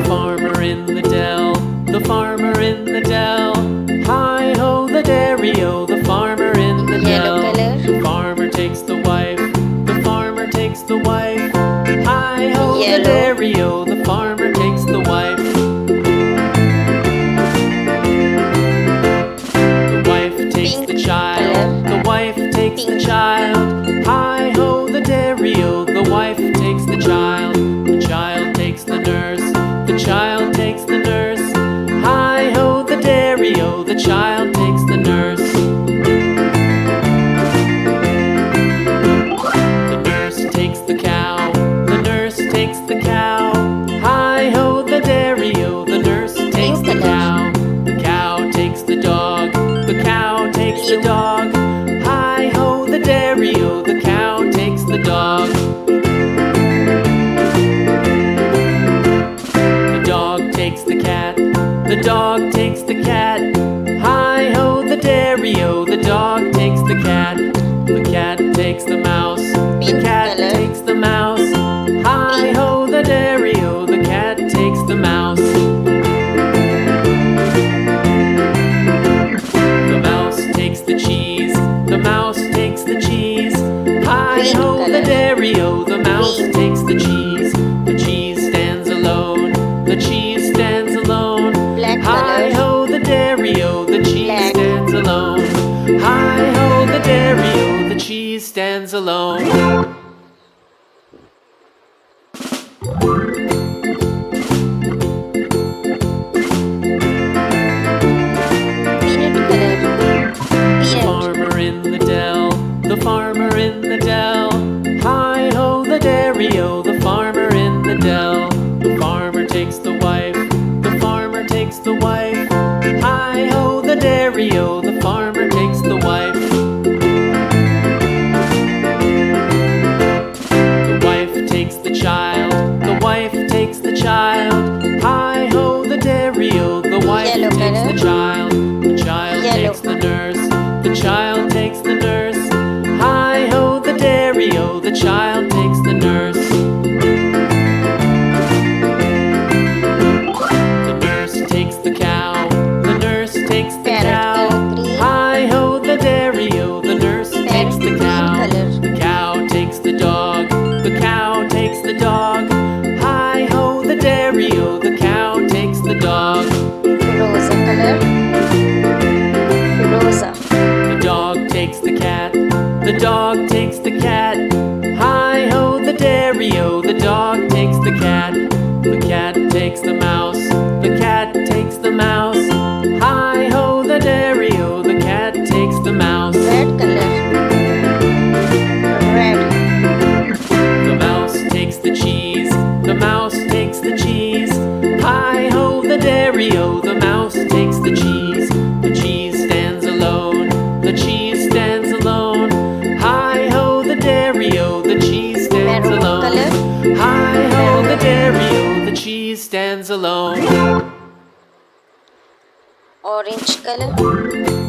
Farmer in the dell, the farmer in the dell. Hi-ho the dairy-o, the farmer in the Yellow dell. color. The farmer takes the wife, the farmer takes the wife. Hi-ho the Yellow. dairy-o, the farmer takes the wife. The wife takes Pink the child, color. the wife takes the Pink. child. Hi-ho the dairy-o, the wife takes the child. The child takes the nurse, the child takes the nurse. Hi-ho the dairy-o, the child takes the nurse. The nurse takes the cow, the nurse takes the cow. Hi-ho the dairy-o, the nurse takes the cow. The cow takes the dog, the cow takes the dog. Hi-ho the dairy-o, the cow takes the dog. The dog takes the cat, the dog takes the cat. Hi-ho the dairy-o, the dog takes the cat. The cat takes the mouse, the Pink cat color. takes the mouse. Hi-ho the dairy-o, the cat takes the mouse. The mouse takes the cheese, the mouse takes the cheese. Hi-ho Green the color. dairy-o, the mouse Green. takes the cheese. The cheese stands alone, the cheese stands alone. Black color. Hi-ho the dairy-o, the cheese Black. stands alone. Hi-ho the dairy-o, the cheese stands alone. Peanut color. Peanut. Farmer in the dell, the farmer in the dell. Hi-ho the dairy-o, the farmer in the dell. The farmer takes the wife, the farmer takes the wife. Hi-ho the dairy-o, the farmer takes the wife. The wife takes the child, the wife takes the child. Hi-ho the dairy-o, the wife Yellow takes the color. child. The child Yellow. takes the nurse, the child takes the nurse. Hi-ho the dairy-o, the child takes the nurse. The nurse takes the cow, the nurse takes the Carrot cow. color, green. Hi-ho the dairy-o, the nurse takes the Green cow. color. The cow takes the dog, the cow takes the dog. Hi-ho the dairy-o, the cow takes the dog. Rosa color. Rosa. The dog takes the cat, the dog takes the cat. Hi-ho the dairy-o, the dog takes the cat. The cat takes the mouse, the cat takes the mouse. Hi-ho the dairy-o, the cat takes the mouse. Red color. Red. The mouse takes the cheese, the mouse takes the cheese. Hi-ho the dairy-o, the mouse takes the cheese. The cheese stands alone, the cheese stands alone. Hi-ho the dairy-o, the cheese stands Maroon alone. color. Hi-ho the dairy-o, the cheese stands alone. Orange color.